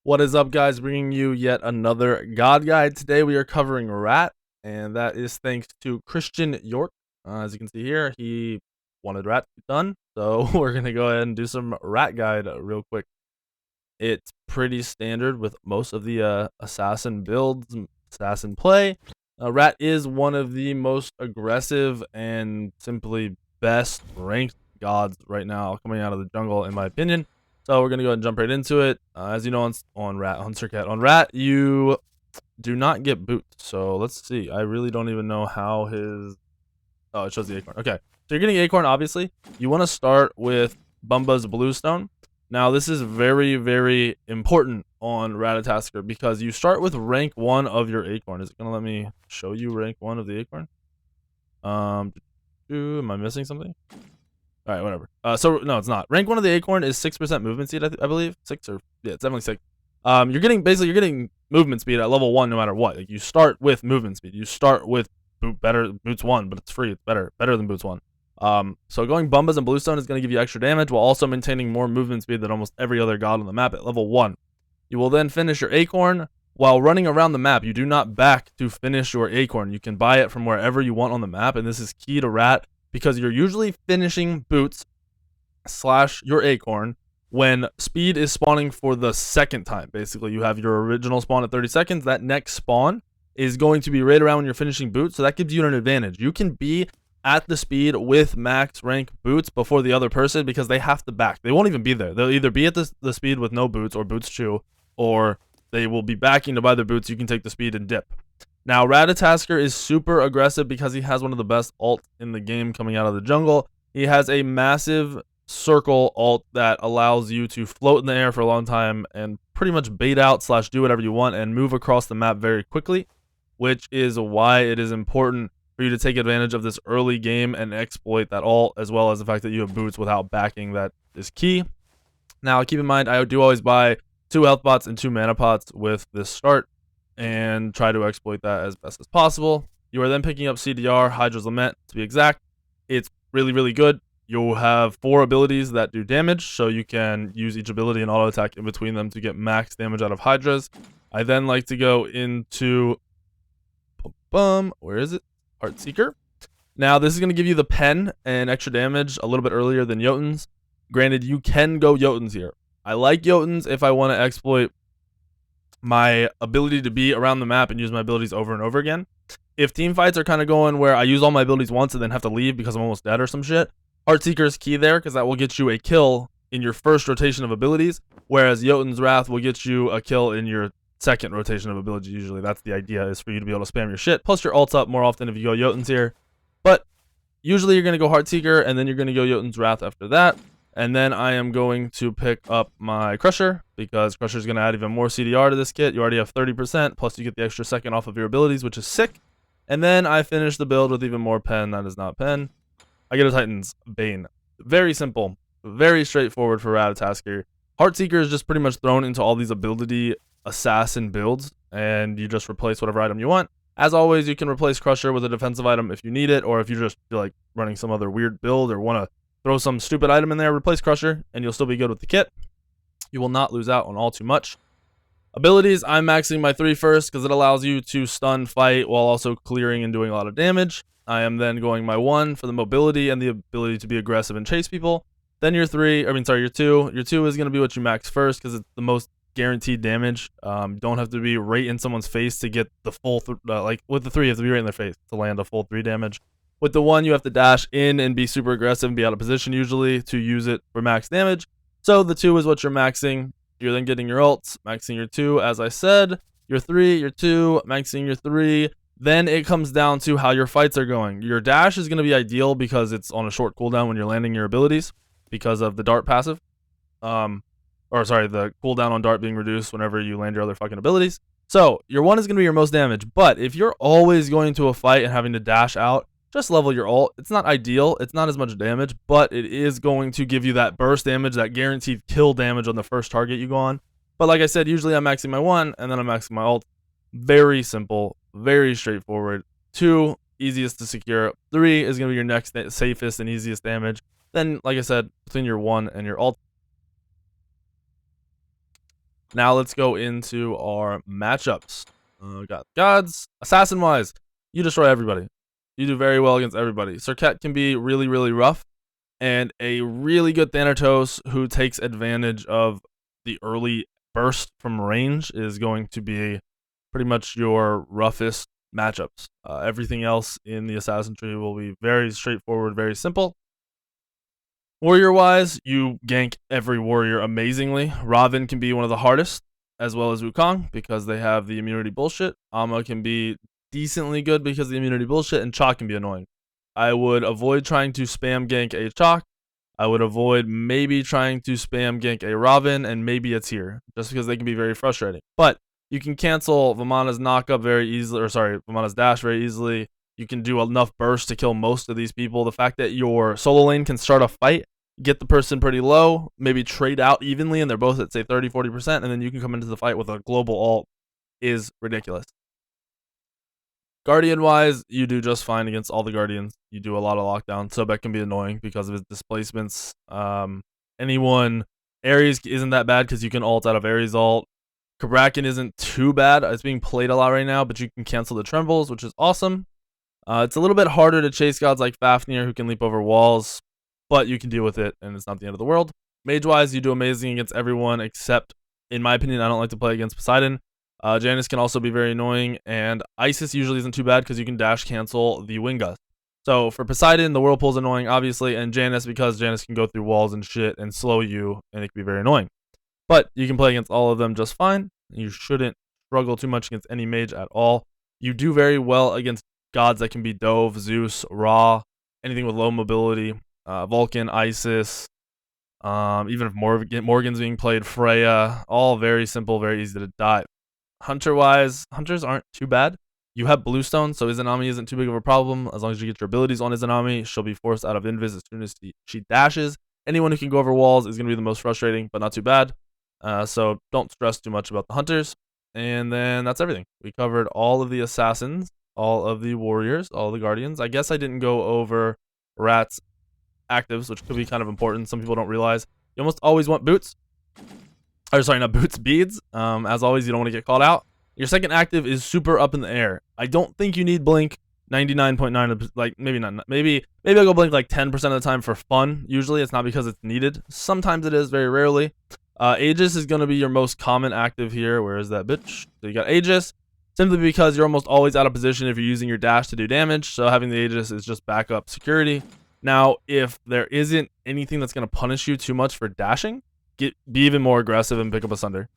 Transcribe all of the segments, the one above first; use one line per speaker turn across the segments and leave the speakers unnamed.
What is up, guys? Bringing you yet another God Guide. Today we are covering Rat, and that is thanks to Christian York. As you can see here, he wanted Rat to be done, so we're going to go ahead and do some Rat Guide real quick. It's pretty standard with most of the assassin builds, assassin play. Rat is one of the most aggressive and simply best ranked gods right now coming out of the jungle, in my opinion. So we're gonna go ahead and jump right into it. As you know, on Rat, on Circat, on Rat, you do not get boots. So let's see. I really don't even know how his. Oh, it shows the acorn. Okay, so you're getting acorn. Obviously, you want to start with Bumba's bluestone. Now, this is very, very important on Ratatoskr because you start with rank 1 of your acorn. Is it gonna let me show you rank 1 of the acorn? Am I missing something? All right, whatever. So no, it's not. Rank 1 of the acorn is 6% movement speed, I believe. 6 or yeah, it's definitely 6. You're getting movement speed at level 1 no matter what. Like, you start with movement speed. You start with boots 1, but it's free. It's better than boots 1. So going Bumbas and Bluestone is going to give you extra damage while also maintaining more movement speed than almost every other god on the map at level 1. You will then finish your acorn while running around the map. You do not back to finish your acorn. You can buy it from wherever you want on the map, and this is key to Rat because you're usually finishing boots / your acorn when speed is spawning for the second time. Basically, you have your original spawn at 30 seconds. That next spawn is going to be right around when you're finishing boots, so that gives you an advantage. You can be at the speed with max rank boots before the other person because they have to back. They won't even be there. They'll either be at the speed with no boots or boots chew, or they will be backing to buy their boots. You can take the speed and dip. Now, Ratatoskr is super aggressive because he has one of the best ults in the game coming out of the jungle. He has a massive circle ult that allows you to float in the air for a long time and pretty much bait out / do whatever you want and move across the map very quickly, which is why it is important for you to take advantage of this early game and exploit that ult, as well as the fact that you have boots without backing. That is key. Now, keep in mind, I do always buy 2 health pots and 2 mana pots with this start and try to exploit that as best as possible. You are then picking up CDR, Hydra's Lament to be exact. It's really, really good. You'll have 4 abilities that do damage, so you can use each ability and auto attack in between them to get max damage out of Hydras. I then like to go into where is it? Heartseeker. Now, this is going to give you the pen and extra damage a little bit earlier than Jotuns. Granted, you can go Jotuns here. I like Jotuns if I want to exploit my ability to be around the map and use my abilities over and over again. If team fights are kind of going where I use all my abilities once and then have to leave because I'm almost dead or some shit, Heartseeker is key there because that will get you a kill in your first rotation of abilities, whereas Jotun's Wrath will get you a kill in your second rotation of abilities. Usually that's the idea, is for you to be able to spam your shit. Plus your ult's up more often if you go Jotun's here. But usually you're going to go Heartseeker and then you're going to go Jotun's Wrath after that. And then I am going to pick up my Crusher because Crusher is going to add even more CDR to this kit. You already have 30%, plus you get the extra second off of your abilities, which is sick. And then I finish the build with even more pen. That is not pen. I get a Titan's Bane. Very simple. Very straightforward for Ratatoskr. Heartseeker is just pretty much thrown into all these ability assassin builds, and you just replace whatever item you want. As always, you can replace Crusher with a defensive item if you need it, or if you just feel like running some other weird build or want to throw some stupid item in there, replace Crusher, and you'll still be good with the kit. You will not lose out on all too much. Abilities, I'm maxing my 3 first because it allows you to stun fight while also clearing and doing a lot of damage. I am then going my 1 for the mobility and the ability to be aggressive and chase people. Then your 2. Your 2 is going to be what you max first because it's the most guaranteed damage. Don't have to be right in someone's face to get the full, like with the 3, you have to be right in their face to land a full 3 damage. With the 1, you have to dash in and be super aggressive and be out of position usually to use it for max damage. So the 2 is what you're maxing. You're then getting your ults, maxing your 2, as I said. Your 3, your 2, maxing your 3. Then it comes down to how your fights are going. Your dash is going to be ideal because it's on a short cooldown when you're landing your abilities because of the dart passive. The cooldown on dart being reduced whenever you land your other fucking abilities. So your 1 is going to be your most damage. But if you're always going to a fight and having to dash out, just level your ult. It's not ideal. It's not as much damage, but it is going to give you that burst damage, that guaranteed kill damage on the first target you go on. But like I said, usually I'm maxing my 1 and then I'm maxing my ult. Very simple, very straightforward. 2, easiest to secure. 3 is going to be your next safest and easiest damage. Then, like I said, between your 1 and your ult, Now let's go into our matchups. Got gods. Assassin-wise, you destroy everybody. You do very well against everybody. Serket can be really, really rough, and a really good Thanatos who takes advantage of the early burst from range is going to be pretty much your roughest matchups. Everything else in the Assassin tree will be very straightforward, very simple. Warrior-wise, you gank every warrior amazingly. Raven can be one of the hardest, as well as Wukong, because they have the immunity bullshit. Amma can be decently good because of the immunity bullshit, and Chalk can be annoying. I would avoid trying to spam gank a Chalk. I would avoid maybe trying to spam gank a Raven, and maybe a Tyr, just because they can be very frustrating. But you can cancel Vamana's knockup very easily, or sorry, Vamana's dash very easily. You can do enough burst to kill most of these people. The fact that your solo lane can start a fight, get the person pretty low, maybe trade out evenly, and they're both at, say, 30-40%, and then you can come into the fight with a global ult is ridiculous. Guardian-wise, you do just fine against all the Guardians. You do a lot of lockdown. Sobek can be annoying because of his displacements. Ares isn't that bad because you can ult out of Ares ult. Kabrakan isn't too bad. It's being played a lot right now, but you can cancel the trembles, which is awesome. It's a little bit harder to chase gods like Fafnir, who can leap over walls, but you can deal with it, and it's not the end of the world. Mage-wise, you do amazing against everyone, except, in my opinion, I don't like to play against Poseidon. Janus can also be very annoying, and Isis usually isn't too bad because you can dash cancel the Wind Gust. So for Poseidon, the Whirlpool's annoying, obviously, and Janus, because Janus can go through walls and shit and slow you, and it can be very annoying. But you can play against all of them just fine. You shouldn't struggle too much against any mage at all. You do very well against gods that can be Dove, Zeus, Ra, anything with low mobility. Vulcan, Isis, even if Morgan's being played, Freya, all very simple, very easy to die. Hunter-wise, hunters aren't too bad. You have Bluestone, so Izanami isn't too big of a problem. As long as you get your abilities on Izanami, she'll be forced out of invis as soon as she dashes. Anyone who can go over walls is going to be the most frustrating, but not too bad. So don't stress too much about the hunters. And then that's everything. We covered all of the assassins, all of the warriors, all the guardians. I guess I didn't go over Rat's actives, which could be kind of important. Some people don't realize. You almost always want boots. Or sorry, not boots, beads. As always, you don't want to get called out. Your second active is super up in the air. I don't think you need blink 99.9, like maybe not. Maybe I'll go blink like 10% of the time for fun. Usually it's not because it's needed. Sometimes it is, very rarely. Aegis is going to be your most common active here. Where is that bitch? So you got Aegis. Simply because you're almost always out of position if you're using your dash to do damage. So having the Aegis is just backup security. Now, if there isn't anything that's going to punish you too much for dashing, be even more aggressive and pick up a Sunder.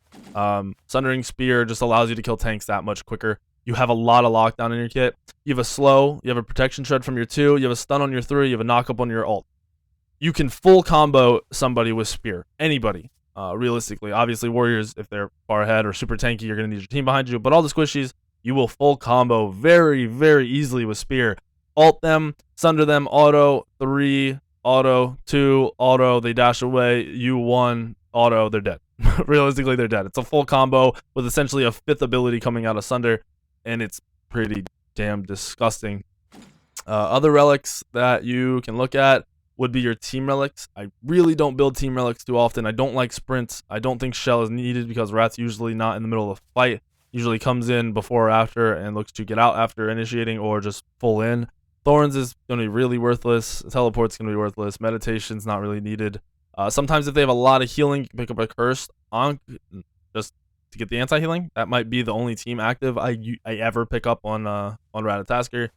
Sundering Spear just allows you to kill tanks that much quicker. You have a lot of lockdown in your kit. You have a slow, you have a protection shred from your 2, you have a stun on your 3, you have a knockup on your ult. You can full combo somebody with Spear. Anybody, realistically. Obviously, warriors, if they're far ahead or super tanky, you're going to need your team behind you. But all the squishies, you will full combo very, very easily with Spear. Ult them, Sunder them, auto, 3, auto, 2, auto, they dash away, you 1, auto, they're dead. Realistically, they're dead. It's a full combo with essentially a 5th ability coming out of Sunder, and it's pretty damn disgusting. Other relics that you can look at would be your team relics. I really don't build team relics too often. I don't like sprints. I don't think Shell is needed because Rat's usually not in the middle of the fight. Usually comes in before or after and looks to get out after initiating or just full in. Thorns is going to be really worthless. Teleport's going to be worthless. Meditation's not really needed. Sometimes if they have a lot of healing, you can pick up a Curse Ankh just to get the anti-healing. That might be the only team active I ever pick up on Ratatoskr.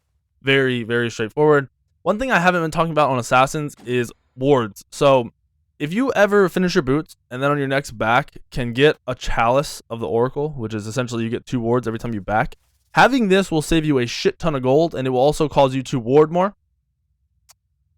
Very, very straightforward. One thing I haven't been talking about on Assassins is wards. So if you ever finish your boots and then on your next back can get a Chalice of the Oracle, which is essentially you get 2 wards every time you back, having this will save you a shit ton of gold, and it will also cause you to ward more.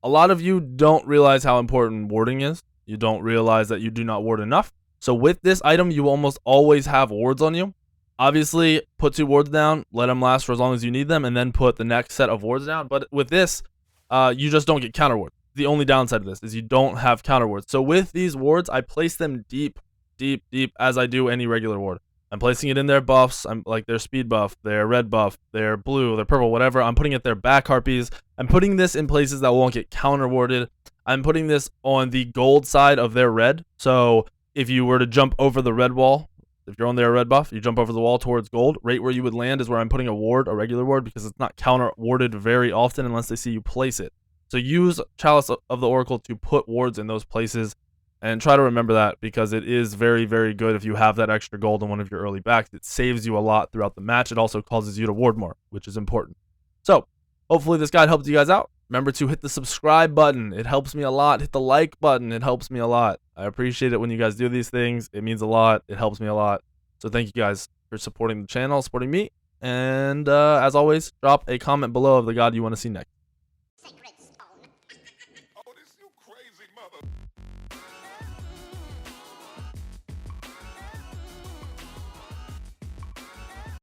A lot of you don't realize how important warding is. You don't realize that you do not ward enough. So with this item, you will almost always have wards on you. Obviously, put 2 wards down, let them last for as long as you need them, and then put the next set of wards down. But with this, you just don't get counter wards. The only downside of this is you don't have counter wards. So with these wards, I place them deep, deep, deep as I do any regular ward. I'm placing it in their buffs. I'm like their speed buff, their red buff, their blue, their purple, whatever. I'm putting it their back harpies. I'm putting this in places that won't get counter warded. I'm putting this on the gold side of their red. So if you were to jump over the red wall, If you're on their red buff, you jump over the wall towards gold. Right where you would land is where I'm putting a ward, a regular ward, because it's not counter warded very often unless they see you place it. So use Chalice of the Oracle to put wards in those places, and try to remember that because it is very, very good if you have that extra gold in one of your early backs. It saves you a lot throughout the match. It also causes you to ward more, which is important. So hopefully this guide helped you guys out. Remember to hit the subscribe button. It helps me a lot. Hit the like button. It helps me a lot. I appreciate it when you guys do these things. It means a lot. It helps me a lot. So thank you guys for supporting the channel, supporting me. And as always, drop a comment below of the god you want to see next.